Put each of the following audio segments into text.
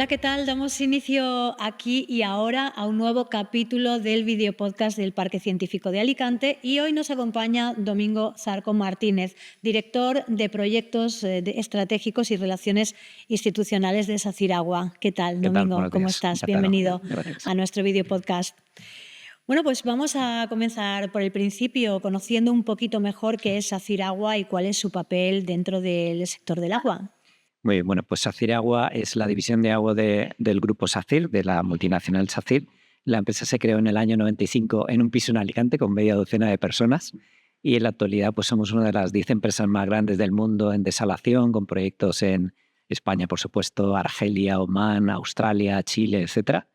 Hola, ¿qué tal? Damos inicio aquí y ahora a un nuevo capítulo del videopodcast del Parque Científico de Alicante y hoy nos acompaña Domingo Zarco Martínez, director de proyectos estratégicos y relaciones institucionales de SACIR Agua. ¿Qué tal, ¿Qué tal? Domingo? Buenos ¿Cómo días. estás? Encantado. Bienvenido Gracias. a nuestro videopodcast. Bueno, pues vamos a comenzar por el principio, conociendo un poquito mejor qué es SACIR Agua y cuál es su papel dentro del sector del agua. Muy bien, bueno, pues SACIR Agua es la división de agua del grupo SACIR, de la multinacional SACIR. La empresa se creó en el año 95 en un piso en Alicante con media docena de personas y en la actualidad pues somos una de las 10 empresas más grandes del mundo en desalación, con proyectos en España, por supuesto, Argelia, Omán, Australia, Chile, etcétera.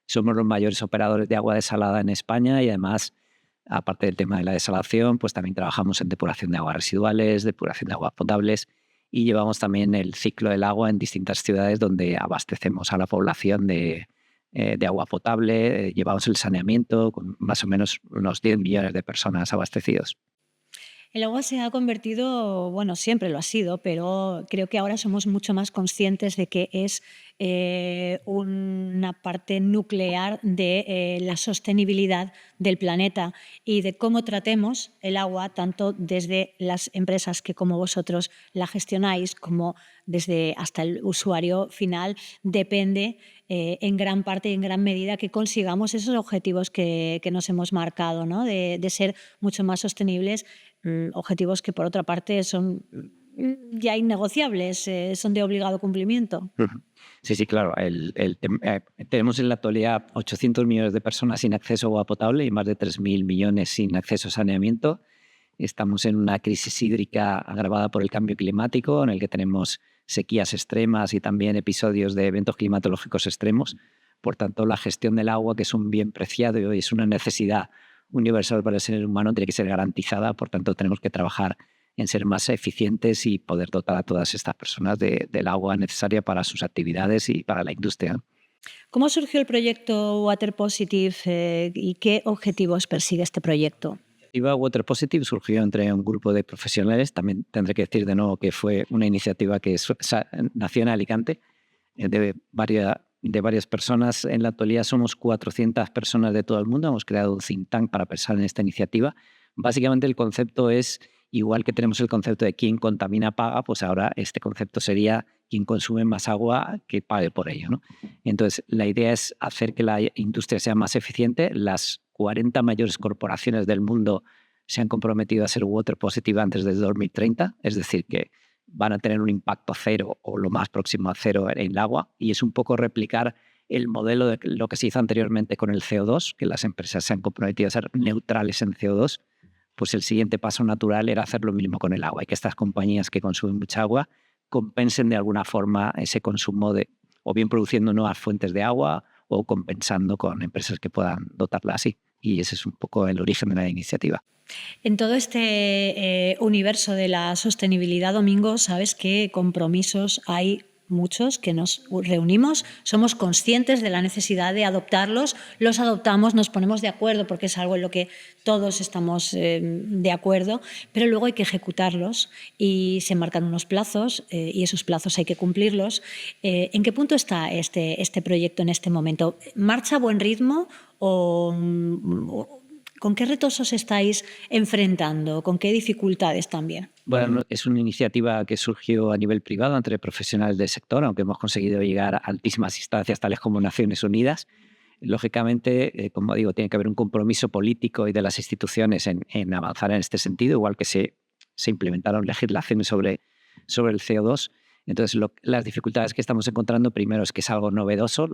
Somos los mayores operadores de agua desalada en España y además, aparte del tema de la desalación, pues también trabajamos en depuración de aguas residuales, depuración de aguas potables y llevamos también el ciclo del agua en distintas ciudades donde abastecemos a la población de agua potable, llevamos el saneamiento con más o menos unos 10 millones de personas abastecidos. El agua se ha convertido, bueno, siempre lo ha sido, pero creo que ahora somos mucho más conscientes de que es una parte nuclear de la sostenibilidad del planeta y de cómo tratemos el agua, tanto desde las empresas que como vosotros la gestionáis, como desde hasta el usuario final, depende en gran parte y en gran medida que consigamos esos objetivos que nos hemos marcado, ¿no? de ser mucho más sostenibles. Objetivos que, por otra parte, son ya innegociables, son de obligado cumplimiento. Sí, sí, claro. Tenemos en la actualidad 800 millones de personas sin acceso a agua potable y más de 3.000 millones sin acceso a saneamiento. Estamos en una crisis hídrica agravada por el cambio climático, en el que tenemos sequías extremas y también episodios de eventos climatológicos extremos. Por tanto, la gestión del agua, que es un bien preciado y hoy es una necesidad universal para el ser humano, tiene que ser garantizada. Por tanto, tenemos que trabajar en ser más eficientes y poder dotar a todas estas personas del agua necesaria para sus actividades y para la industria. ¿Cómo surgió el proyecto Water Positive y qué objetivos persigue este proyecto? La iniciativa Water Positive surgió entre un grupo de profesionales. También tendré que decir de nuevo que fue una iniciativa que nació en Alicante, de varias personas. En la actualidad somos 400 personas de todo el mundo. Hemos creado un think tank para pensar en esta iniciativa. Básicamente el concepto es, igual que tenemos el concepto de quien contamina paga, pues ahora este concepto sería quien consume más agua que pague por ello, ¿no? Entonces, la idea es hacer que la industria sea más eficiente. Las 40 mayores corporaciones del mundo se han comprometido a ser water positive antes de 2030, es decir, que van a tener un impacto cero o lo más próximo a cero en el agua, y es un poco replicar el modelo de lo que se hizo anteriormente con el CO2, que las empresas se han comprometido a ser neutrales en CO2. Pues el siguiente paso natural era hacer lo mismo con el agua y que estas compañías que consumen mucha agua compensen de alguna forma ese consumo o bien produciendo nuevas fuentes de agua o compensando con empresas que puedan dotarla así. Y ese es un poco el origen de la iniciativa. En todo este universo de la sostenibilidad, Domingo, sabes qué compromisos hay muchos que nos reunimos, somos conscientes de la necesidad de adoptarlos, los adoptamos, nos ponemos de acuerdo porque es algo en lo que todos estamos de acuerdo, pero luego hay que ejecutarlos y se marcan unos plazos y esos plazos hay que cumplirlos. ¿En qué punto está este proyecto en este momento? ¿Marcha a buen ritmo o con qué retos os estáis enfrentando? ¿Con qué dificultades también? Bueno, es una iniciativa que surgió a nivel privado entre profesionales del sector, aunque hemos conseguido llegar a altísimas instancias tales como Naciones Unidas. Lógicamente, como digo, tiene que haber un compromiso político y de las instituciones en avanzar en este sentido, igual que se implementaron legislaciones sobre el CO2. Entonces, las dificultades que estamos encontrando, primero, es que es algo novedoso.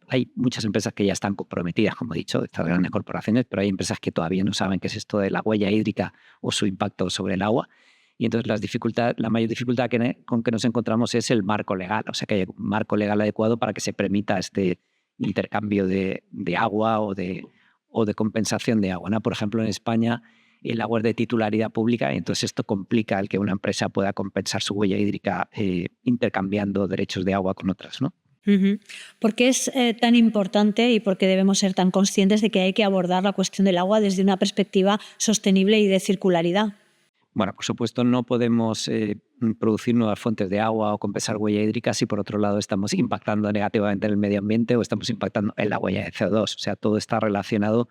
Hay muchas empresas que ya están comprometidas, como he dicho, estas grandes corporaciones, pero hay empresas que todavía no saben qué es esto de la huella hídrica o su impacto sobre el agua. Y entonces la mayor dificultad con que nos encontramos es el marco legal, o sea, que haya un marco legal adecuado para que se permita este intercambio de agua o de compensación de agua, ¿no? Por ejemplo, en España el agua es de titularidad pública y entonces esto complica el que una empresa pueda compensar su huella hídrica intercambiando derechos de agua con otras, ¿no? ¿Por qué es tan importante y por qué debemos ser tan conscientes de que hay que abordar la cuestión del agua desde una perspectiva sostenible y de circularidad? Bueno, por supuesto, no podemos producir nuevas fuentes de agua o compensar huella hídrica si por otro lado estamos impactando negativamente en el medio ambiente o estamos impactando en la huella de CO2. O sea, todo está relacionado.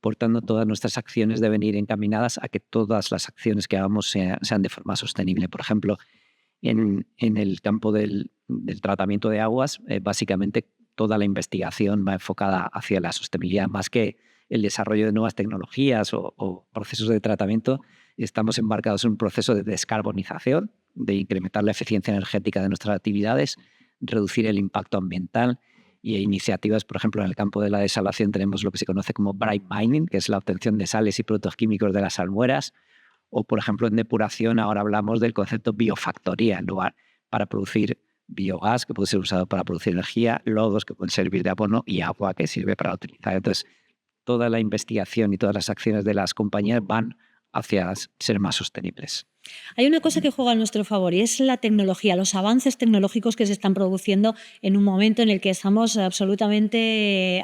Por tanto, todas nuestras acciones deben ir encaminadas a que todas las acciones que hagamos sean de forma sostenible. Por ejemplo, en el campo del tratamiento de aguas, básicamente toda la investigación va enfocada hacia la sostenibilidad, más que el desarrollo de nuevas tecnologías o procesos de tratamiento. Estamos embarcados en un proceso de descarbonización, de incrementar la eficiencia energética de nuestras actividades, reducir el impacto ambiental y iniciativas, por ejemplo, en el campo de la desalación tenemos lo que se conoce como brine mining, que es la obtención de sales y productos químicos de las salmueras, o, por ejemplo, en depuración ahora hablamos del concepto biofactoría, en lugar para producir biogás, que puede ser usado para producir energía, lodos que pueden servir de abono y agua que sirve para utilizar. Entonces, toda la investigación y todas las acciones de las compañías van hacia ser más sostenibles. Hay una cosa que juega a nuestro favor y es la tecnología, los avances tecnológicos que se están produciendo en un momento en el que estamos absolutamente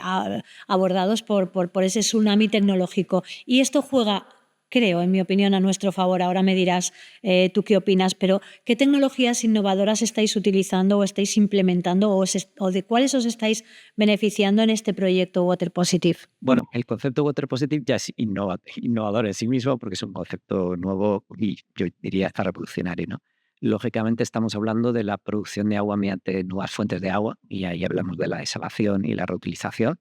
abordados por ese tsunami tecnológico. Y esto juega, creo, en mi opinión, a nuestro favor. Ahora me dirás tú qué opinas, pero ¿qué tecnologías innovadoras estáis utilizando o estáis implementando o de cuáles os estáis beneficiando en este proyecto Water Positive? Bueno, el concepto Water Positive ya es innovador en sí mismo porque es un concepto nuevo y yo diría hasta revolucionario, ¿no? Lógicamente estamos hablando de la producción de agua mediante nuevas fuentes de agua y ahí hablamos de la desalación y la reutilización.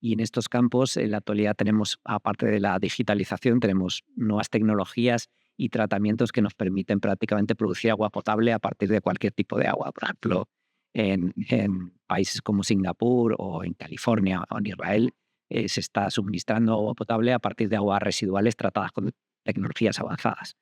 Y en estos campos, en la actualidad tenemos, aparte de la digitalización, tenemos nuevas tecnologías y tratamientos que nos permiten prácticamente producir agua potable a partir de cualquier tipo de agua. Por ejemplo, en países como Singapur o en California o en Israel, se está suministrando agua potable a partir de aguas residuales tratadas con tecnologías avanzadas.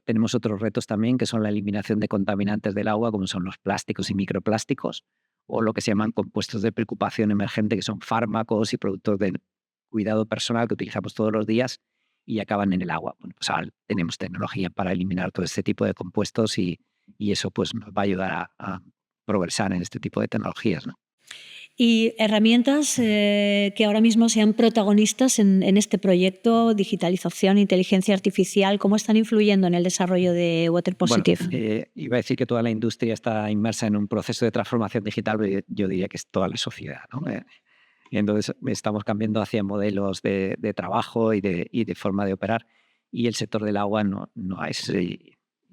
Tenemos otros retos también, que son la eliminación de contaminantes del agua, como son los plásticos y microplásticos, o lo que se llaman compuestos de preocupación emergente, que son fármacos y productos de cuidado personal que utilizamos todos los días y acaban en el agua. Bueno, pues ahora tenemos tecnología para eliminar todo este tipo de compuestos y eso pues, nos va a ayudar a progresar en este tipo de tecnologías, ¿no? Y herramientas que ahora mismo sean protagonistas en este proyecto, digitalización, inteligencia artificial, ¿cómo están influyendo en el desarrollo de Water Positive? Bueno, iba a decir que toda la industria está inmersa en un proceso de transformación digital, pero yo diría que es toda la sociedad, ¿no? Y entonces estamos cambiando hacia modelos de trabajo y de forma de operar, y el sector del agua no es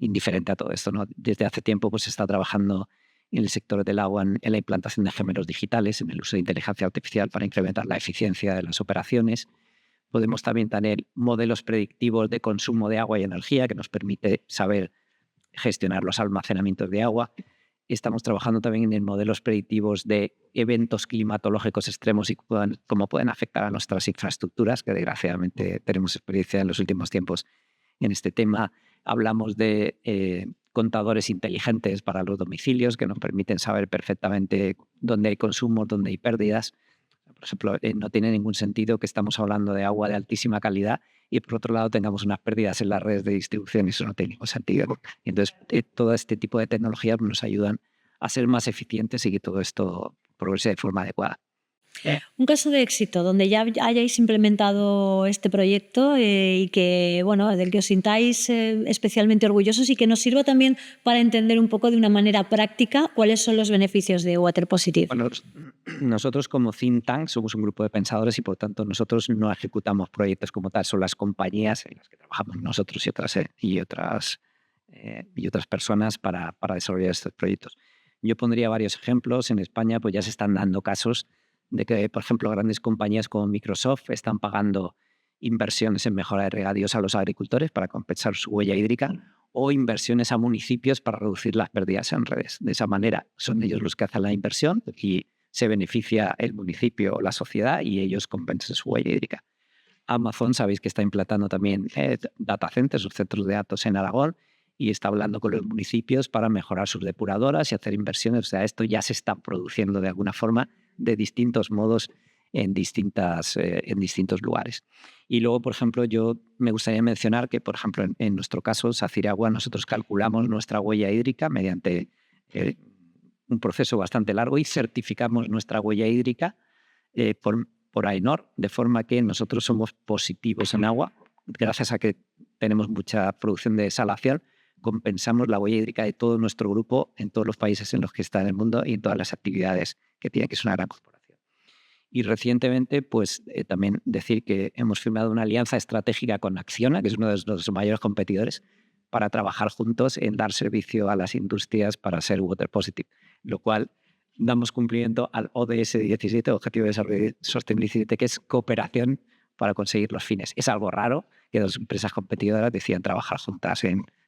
indiferente a todo esto, ¿no? Desde hace tiempo pues, se está trabajando en el sector del agua en la implantación de gemelos digitales, en el uso de inteligencia artificial para incrementar la eficiencia de las operaciones. Podemos también tener modelos predictivos de consumo de agua y energía que nos permite saber gestionar los almacenamientos de agua. Estamos trabajando también en modelos predictivos de eventos climatológicos extremos y cómo pueden afectar a nuestras infraestructuras, que desgraciadamente tenemos experiencia en los últimos tiempos en este tema. Hablamos de contadores inteligentes para los domicilios que nos permiten saber perfectamente dónde hay consumo, dónde hay pérdidas. Por ejemplo, no tiene ningún sentido que estamos hablando de agua de altísima calidad y por otro lado tengamos unas pérdidas en las redes de distribución. Eso no tiene ningún sentido. Y entonces, todo este tipo de tecnologías nos ayudan a ser más eficientes y que todo esto progrese de forma adecuada. Un caso de éxito donde ya hayáis implementado este proyecto y que, bueno, del que os sintáis especialmente orgullosos y que nos sirva también para entender un poco de una manera práctica cuáles son los beneficios de Water Positive. Bueno, nosotros como think tank somos un grupo de pensadores y por tanto nosotros no ejecutamos proyectos como tal, son las compañías en las que trabajamos nosotros y otras personas para desarrollar estos proyectos. Yo pondría varios ejemplos. En España pues ya se están dando casos de que, por ejemplo, grandes compañías como Microsoft están pagando inversiones en mejora de regadíos a los agricultores para compensar su huella hídrica o inversiones a municipios para reducir las pérdidas en redes. De esa manera son ellos los que hacen la inversión y se beneficia el municipio o la sociedad y ellos compensan su huella hídrica. Amazon, sabéis que está implantando también data centers, sus centros de datos en Aragón, y está hablando con los municipios para mejorar sus depuradoras y hacer inversiones. O sea, esto ya se está produciendo de alguna forma, de distintos modos, en distintos lugares. Y luego, por ejemplo, yo me gustaría mencionar que, por ejemplo, en nuestro caso, SACIR Agua, nosotros calculamos nuestra huella hídrica mediante un proceso bastante largo y certificamos nuestra huella hídrica por AENOR, de forma que nosotros somos positivos en agua, gracias a que tenemos mucha producción de desalación, compensamos la huella hídrica de todo nuestro grupo en todos los países en los que está en el mundo y en todas las actividades que tiene, que es una gran corporación. Y recientemente, pues también decir que hemos firmado una alianza estratégica con Acciona, que es uno de los mayores competidores, para trabajar juntos en dar servicio a las industrias para ser water positive, lo cual damos cumplimiento al ODS 17, Objetivo de Desarrollo Sostenible 17, que es cooperación para conseguir los fines. Es algo raro que dos empresas competidoras decidan trabajar juntas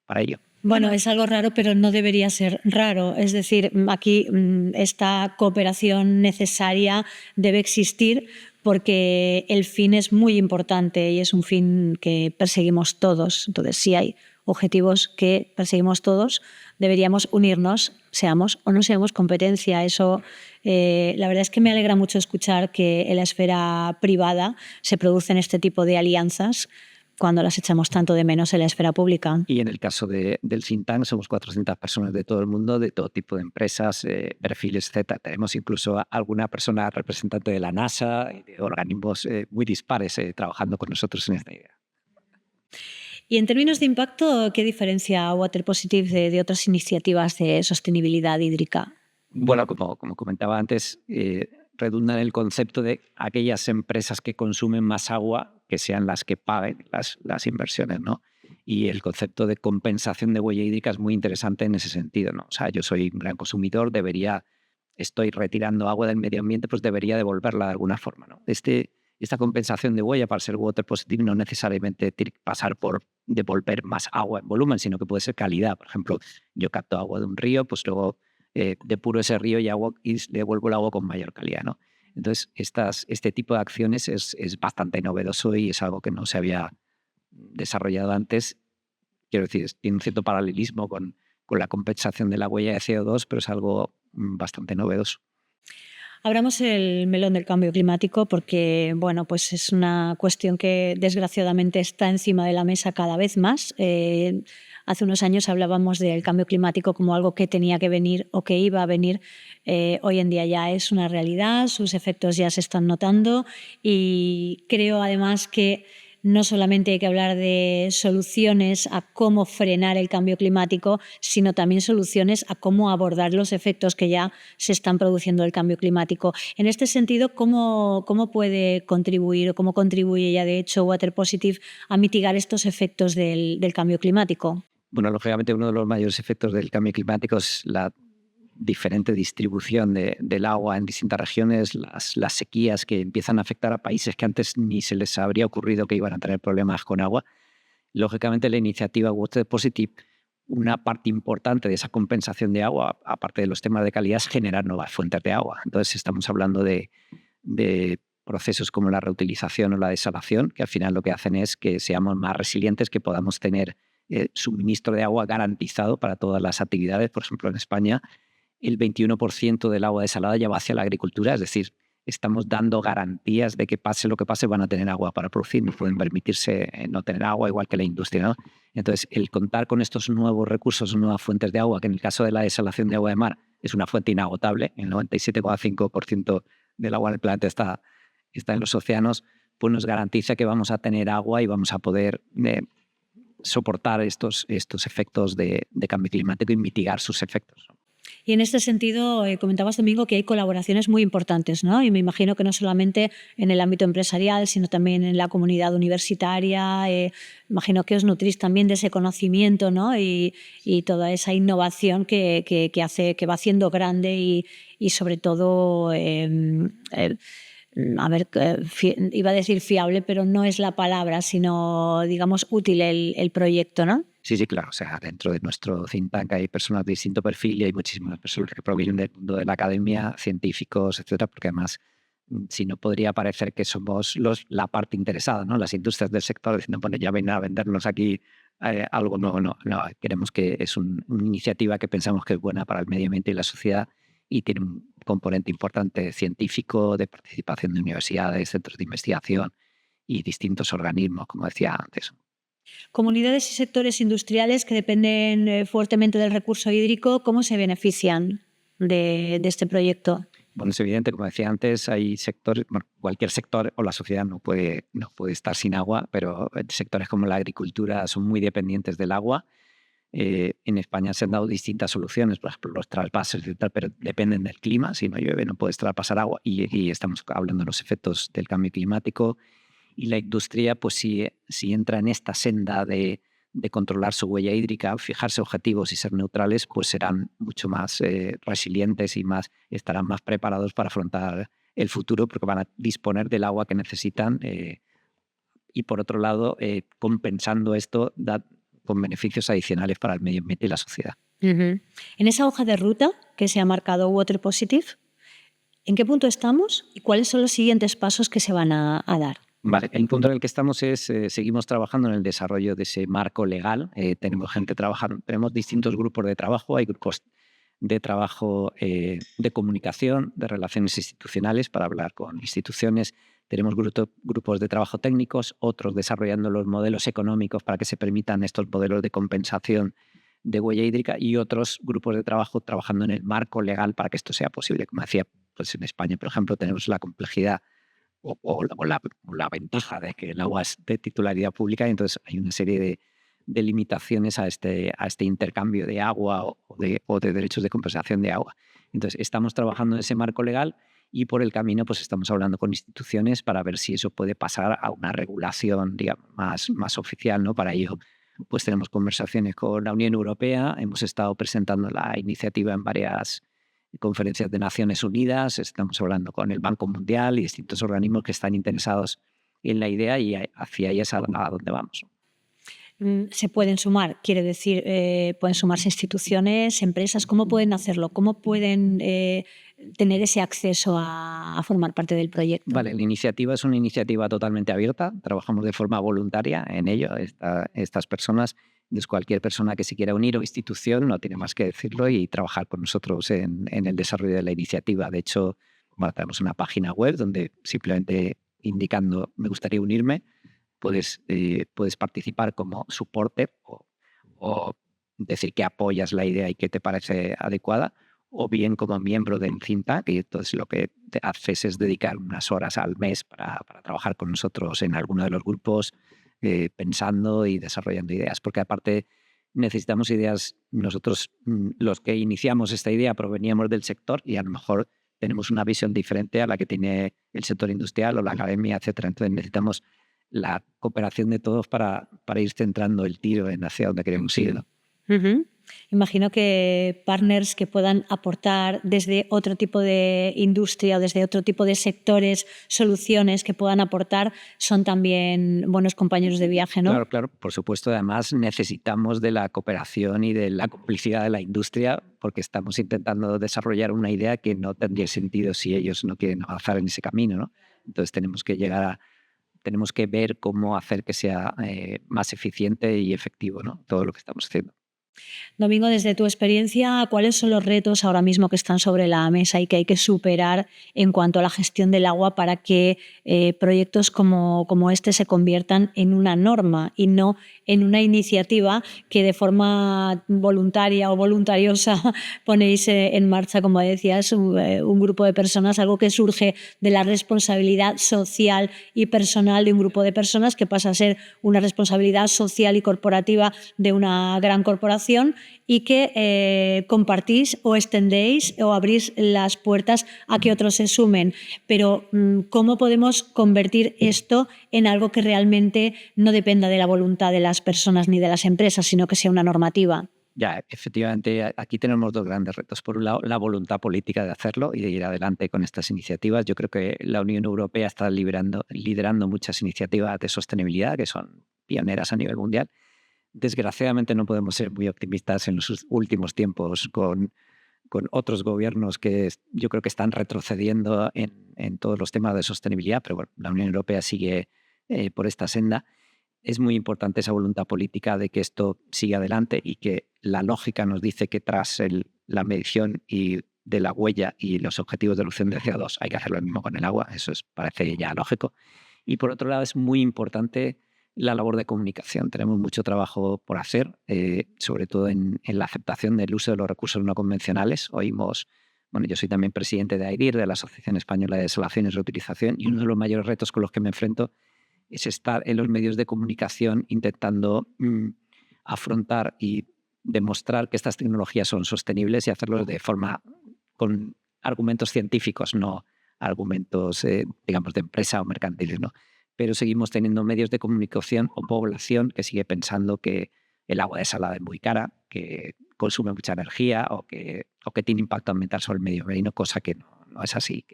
para ello. Bueno, es algo raro, pero no debería ser raro. Es decir, aquí esta cooperación necesaria debe existir porque el fin es muy importante y es un fin que perseguimos todos. Entonces, si hay objetivos que perseguimos todos, deberíamos unirnos, seamos o no seamos competencia. Eso, la verdad es que me alegra mucho escuchar que en la esfera privada se producen este tipo de alianzas cuando las echamos tanto de menos en la esfera pública. Y en el caso del think tank, somos 400 personas de todo el mundo, de todo tipo de empresas, perfiles, etc. Tenemos incluso alguna persona representante de la NASA y de organismos muy dispares trabajando con nosotros en esta idea. Y en términos de impacto, ¿qué diferencia Water Positive de otras iniciativas de sostenibilidad hídrica? Bueno, como comentaba antes, redunda en el concepto de aquellas empresas que consumen más agua que sean las que paguen las inversiones, ¿no? Y el concepto de compensación de huella hídrica es muy interesante en ese sentido, ¿no? O sea, yo soy un gran consumidor, estoy retirando agua del medio ambiente, pues debería devolverla de alguna forma, ¿no? Esta compensación de huella para ser water positive no necesariamente tiene que pasar por devolver más agua en volumen, sino que puede ser calidad. Por ejemplo, yo capto agua de un río, pues luego depuro ese río y le devuelvo el agua con mayor calidad, ¿no? Entonces, este tipo de acciones es bastante novedoso y es algo que no se había desarrollado antes. Quiero decir, tiene un cierto paralelismo con la compensación de la huella de CO2, pero es algo bastante novedoso. Abramos el melón del cambio climático porque, bueno, pues es una cuestión que desgraciadamente está encima de la mesa cada vez más. Hace unos años hablábamos del cambio climático como algo que tenía que venir o que iba a venir. Hoy en día ya es una realidad, sus efectos ya se están notando y creo además que no solamente hay que hablar de soluciones a cómo frenar el cambio climático, sino también soluciones a cómo abordar los efectos que ya se están produciendo del cambio climático. En este sentido, ¿cómo puede contribuir o cómo contribuye ya de hecho Water Positive a mitigar estos efectos del cambio climático? Bueno, lógicamente uno de los mayores efectos del cambio climático es la diferente distribución del agua en distintas regiones, las sequías que empiezan a afectar a países que antes ni se les habría ocurrido que iban a tener problemas con agua. Lógicamente, la iniciativa Water Positive, una parte importante de esa compensación de agua, aparte de los temas de calidad, es generar nuevas fuentes de agua. Entonces, estamos hablando de procesos como la reutilización o la desalación, que al final lo que hacen es que seamos más resilientes, que podamos tener suministro de agua garantizado para todas las actividades. Por ejemplo, en España, el 21% del agua desalada ya va hacia la agricultura, es decir, estamos dando garantías de que pase lo que pase van a tener agua para producir, no pueden permitirse no tener agua igual que la industria, ¿no? Entonces, el contar con estos nuevos recursos, nuevas fuentes de agua, que en el caso de la desalación de agua de mar es una fuente inagotable, el 97,5% del agua del planeta está en los océanos, pues nos garantiza que vamos a tener agua y vamos a poder soportar estos efectos de cambio climático y mitigar sus efectos. Y en este sentido, comentabas, Domingo, que hay colaboraciones muy importantes, ¿no? Y me imagino que no solamente en el ámbito empresarial, sino también en la comunidad universitaria. Imagino que os nutrís también de ese conocimiento, ¿no? Y toda esa innovación que va haciendo grande y sobre todo, iba a decir fiable, pero no es la palabra, sino, digamos, útil el proyecto, ¿no? Sí, claro. O sea, dentro de nuestro think tank hay personas de distinto perfil y hay muchísimas personas que provienen del mundo de la academia, científicos, etcétera, porque además, si no podría parecer que somos la parte interesada, ¿no? Las industrias del sector diciendo, bueno, ya ven a vendernos aquí algo. No. Queremos que es una iniciativa que pensamos que es buena para el medio ambiente y la sociedad y tiene un componente importante científico, de participación de universidades, centros de investigación y distintos organismos, como decía antes. Comunidades y sectores industriales que dependen fuertemente del recurso hídrico, ¿cómo se benefician de este proyecto? Bueno, es evidente, como decía antes, hay sectores, bueno, cualquier sector o la sociedad no puede estar sin agua, pero sectores como la agricultura son muy dependientes del agua. En España se han dado distintas soluciones, por ejemplo, los trasvases y tal, pero dependen del clima. Si no llueve, no puedes traspasar agua y estamos hablando de los efectos del cambio climático. Y la industria, pues si entra en esta senda de controlar su huella hídrica, fijarse objetivos y ser neutrales, pues serán mucho más resilientes y estarán más preparados para afrontar el futuro porque van a disponer del agua que necesitan y por otro lado, compensando esto con beneficios adicionales para el medio ambiente y la sociedad. En esa hoja de ruta que se ha marcado Water Positive, ¿en qué punto estamos y cuáles son los siguientes pasos que se van a dar? Vale, el punto en el que estamos es, seguimos trabajando en el desarrollo de ese marco legal. Tenemos gente trabajando, tenemos distintos grupos de trabajo, hay grupos de trabajo de comunicación, de relaciones institucionales para hablar con instituciones. Tenemos grupos de trabajo técnicos, otros desarrollando los modelos económicos para que se permitan estos modelos de compensación de huella hídrica y otros grupos de trabajo trabajando en el marco legal para que esto sea posible. Como decía, pues en España, por ejemplo, tenemos la complejidad o la ventaja de que el agua es de titularidad pública y entonces hay una serie de limitaciones a este intercambio de agua o de derechos de compensación de agua. Entonces, estamos trabajando en ese marco legal y por el camino pues estamos hablando con instituciones para ver si eso puede pasar a una regulación, digamos, más oficial, ¿no? Para ello, pues tenemos conversaciones con la Unión Europea, hemos estado presentando la iniciativa en varias conferencias de Naciones Unidas, estamos hablando con el Banco Mundial y distintos organismos que están interesados en la idea y hacia ahí es a donde vamos. Se pueden sumar, quiere decir, pueden sumarse instituciones, empresas. ¿Cómo pueden hacerlo? ¿Cómo pueden tener ese acceso a formar parte del proyecto? Vale, la iniciativa es una iniciativa totalmente abierta, trabajamos de forma voluntaria en ello, estas personas. Entonces, cualquier persona que se quiera unir o institución no tiene más que decirlo y trabajar con nosotros en el desarrollo de la iniciativa. De hecho, bueno, tenemos una página web donde simplemente indicando me gustaría unirme, puedes participar como soporte o decir que apoyas la idea y que te parece adecuada, o bien como miembro del think tank, y entonces lo que te haces es dedicar unas horas al mes para trabajar con nosotros en alguno de los grupos, pensando y desarrollando ideas, porque aparte necesitamos ideas. Nosotros, los que iniciamos esta idea, proveníamos del sector y a lo mejor tenemos una visión diferente a la que tiene el sector industrial o la academia, etcétera. Entonces necesitamos la cooperación de todos para ir centrando el tiro en hacia donde queremos ir, ¿no? Imagino que partners que puedan aportar desde otro tipo de industria o desde otro tipo de sectores, soluciones que puedan aportar, son también buenos compañeros de viaje, ¿no? Claro, claro, por supuesto. Además, necesitamos de la cooperación y de la complicidad de la industria porque estamos intentando desarrollar una idea que no tendría sentido si ellos no quieren avanzar en ese camino, ¿no? Entonces tenemos que ver cómo hacer que sea más eficiente y efectivo, ¿no? Todo lo que estamos haciendo. Domingo, desde tu experiencia, ¿cuáles son los retos ahora mismo que están sobre la mesa y que hay que superar en cuanto a la gestión del agua para que proyectos como este se conviertan en una norma y no en una iniciativa que de forma voluntaria o voluntariosa ponéis en marcha, como decías, un grupo de personas, algo que surge de la responsabilidad social y personal de un grupo de personas que pasa a ser una responsabilidad social y corporativa de una gran corporación y que compartís o extendéis o abrís las puertas a que otros se sumen. Pero ¿cómo podemos convertir esto en algo que realmente no dependa de la voluntad de las personas ni de las empresas, sino que sea una normativa? Ya, efectivamente, aquí tenemos dos grandes retos. Por un lado, la voluntad política de hacerlo y de ir adelante con estas iniciativas. Yo creo que la Unión Europea está liderando muchas iniciativas de sostenibilidad que son pioneras a nivel mundial. Desgraciadamente no podemos ser muy optimistas en los últimos tiempos con otros gobiernos que yo creo que están retrocediendo en todos los temas de sostenibilidad, pero bueno, la Unión Europea sigue por esta senda. Es muy importante esa voluntad política de que esto siga adelante y que la lógica nos dice que tras la medición y de la huella y los objetivos de reducción de CO2 hay que hacer lo mismo con el agua, eso parece ya lógico. Y por otro lado es muy importante la labor de comunicación. Tenemos mucho trabajo por hacer, sobre todo en la aceptación del uso de los recursos no convencionales. bueno, yo soy también presidente de AIDIR, de la Asociación Española de Desalación y Reutilización, y uno de los mayores retos con los que me enfrento es estar en los medios de comunicación intentando afrontar y demostrar que estas tecnologías son sostenibles y hacerlo de forma con argumentos científicos, no argumentos, digamos, de empresa o mercantiles, ¿no? Pero seguimos teniendo medios de comunicación o población que sigue pensando que el agua desalada es muy cara, que consume mucha energía o que tiene impacto ambiental sobre el medio marino, cosa que no es así.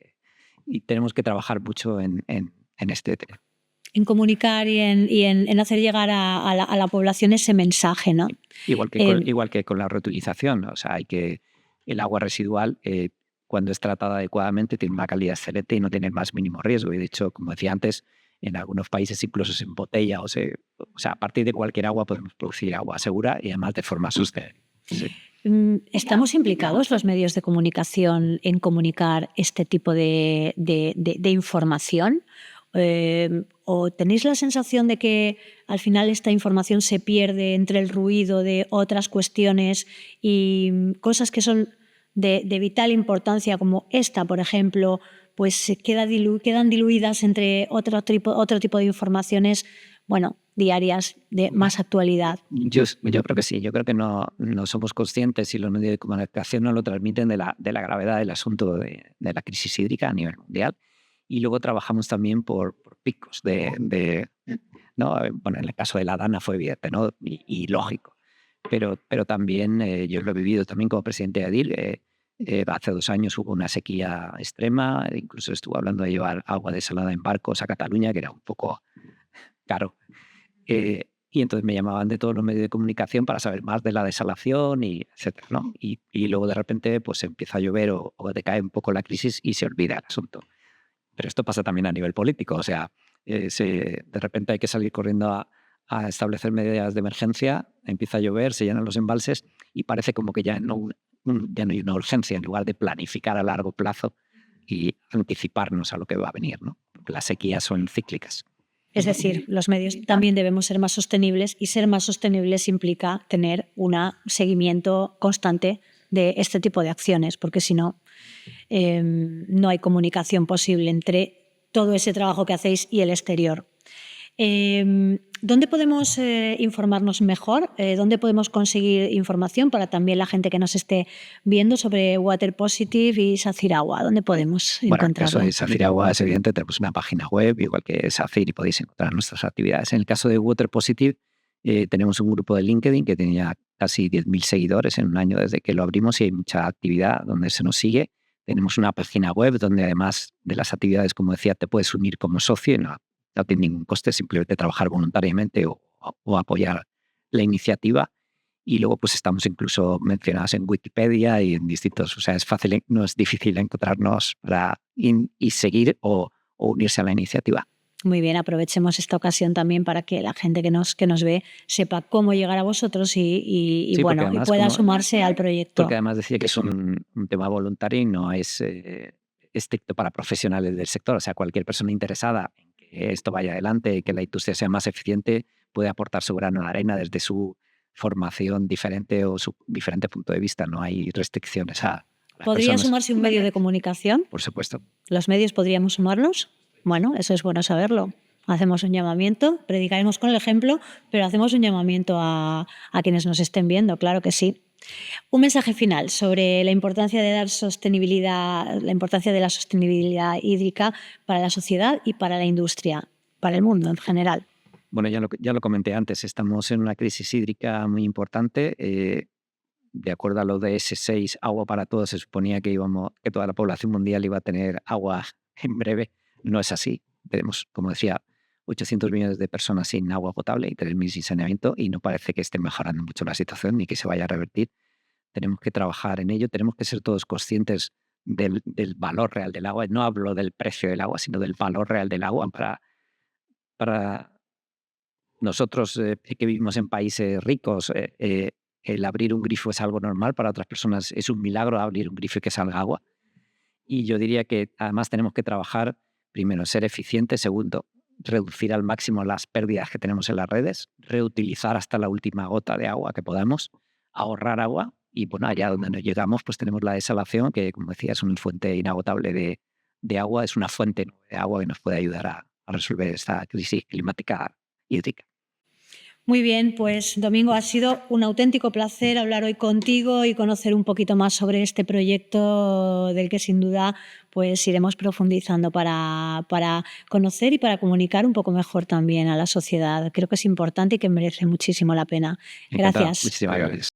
Y tenemos que trabajar mucho en este tema. En comunicar y en hacer llegar a la población ese mensaje, ¿no? Igual que con la reutilización, o sea, el agua residual, cuando es tratada adecuadamente, tiene una calidad excelente y no tiene el más mínimo riesgo. Y de hecho, como decía antes, en algunos países incluso se embotella o sea, a partir de cualquier agua podemos producir agua segura y además de forma sostenible. Sí. ¿Estamos implicados los medios de comunicación en comunicar este tipo de información? ¿O tenéis la sensación de que al final esta información se pierde entre el ruido de otras cuestiones y cosas que son de vital importancia, como esta, por ejemplo, pues quedan diluidas entre otro tipo de informaciones, bueno, diarias de más actualidad? Yo creo que sí, yo creo que no somos conscientes y los medios de comunicación no lo transmiten de la gravedad del asunto de la crisis hídrica a nivel mundial. Y luego trabajamos también por picos ¿no? Bueno, en el caso de la Dana fue evidente, ¿no? Y lógico. Pero también, yo lo he vivido también como presidente de ADIR. Hace 2 años hubo una sequía extrema, incluso estuve hablando de llevar agua desalada en barcos a Cataluña, que era un poco caro. Y entonces me llamaban de todos los medios de comunicación para saber más de la desalación, y etcétera, ¿no? Y luego de repente pues empieza a llover o decae un poco la crisis y se olvida el asunto. Pero esto pasa también a nivel político, o sea, de repente hay que salir corriendo a establecer medidas de emergencia, empieza a llover, se llenan los embalses y parece como que ya no hay una urgencia, en lugar de planificar a largo plazo y anticiparnos a lo que va a venir, ¿no? Porque las sequías son cíclicas. Es decir, los medios también debemos ser más sostenibles, y ser más sostenibles implica tener un seguimiento constante de este tipo de acciones, porque si no, no hay comunicación posible entre todo ese trabajo que hacéis y el exterior. ¿Dónde podemos informarnos mejor? ¿Dónde podemos conseguir información para también la gente que nos esté viendo sobre Water Positive y SACIR Agua? ¿Dónde podemos encontrarlo? En el caso de SACIR Agua es evidente, tenemos una página web, igual que SACIR, y podéis encontrar nuestras actividades. En el caso de Water Positive, tenemos un grupo de LinkedIn que tenía casi 10.000 seguidores en un año desde que lo abrimos, y hay mucha actividad donde se nos sigue. Tenemos una página web donde, además de las actividades, como decía, te puedes unir como socio, no tiene ningún coste, simplemente trabajar voluntariamente o apoyar la iniciativa. Y luego pues estamos incluso mencionados en Wikipedia y en distintos, o sea, es fácil, no es difícil encontrarnos y seguir o unirse a la iniciativa. Muy bien, aprovechemos esta ocasión también para que la gente que nos ve sepa cómo llegar a vosotros y además, pueda sumarse al proyecto. Porque además decía que es un tema voluntario y no es estricto para profesionales del sector. O sea, cualquier persona interesada en que esto vaya adelante y que la industria sea más eficiente puede aportar su grano de arena desde su formación diferente o su diferente punto de vista. No hay restricciones a las ¿Podría personas. sumarse un medio de comunicación? Por supuesto. ¿Los medios podríamos sumarnos? Bueno, eso es bueno saberlo. Hacemos un llamamiento, predicaremos con el ejemplo, pero hacemos un llamamiento a quienes nos estén viendo, claro que sí. Un mensaje final sobre la importancia de dar sostenibilidad, la importancia de la sostenibilidad hídrica para la sociedad y para la industria, para el mundo en general. Bueno, ya lo comenté antes, estamos en una crisis hídrica muy importante. De acuerdo a lo de S6, agua para todos, se suponía que toda la población mundial iba a tener agua en breve. No es así. Tenemos, como decía, 800 millones de personas sin agua potable y 3.000 sin saneamiento, y no parece que esté mejorando mucho la situación ni que se vaya a revertir. Tenemos que trabajar en ello, tenemos que ser todos conscientes del valor real del agua. No hablo del precio del agua, sino del valor real del agua. Para nosotros que vivimos en países ricos, el abrir un grifo es algo normal. Para otras personas es un milagro abrir un grifo y que salga agua. Y yo diría que además tenemos que trabajar, primero, ser eficientes; segundo, reducir al máximo las pérdidas que tenemos en las redes; reutilizar hasta la última gota de agua que podamos; ahorrar agua Y bueno, allá donde nos llegamos, pues tenemos la desalación, que como decía, es una fuente inagotable de agua, es una fuente de agua que nos puede ayudar a resolver esta crisis climática hídrica. Muy bien, pues Domingo, ha sido un auténtico placer hablar hoy contigo y conocer un poquito más sobre este proyecto del que sin duda pues iremos profundizando para conocer y para comunicar un poco mejor también a la sociedad. Creo que es importante y que merece muchísimo la pena. Encantado. Gracias. Muchísimas gracias.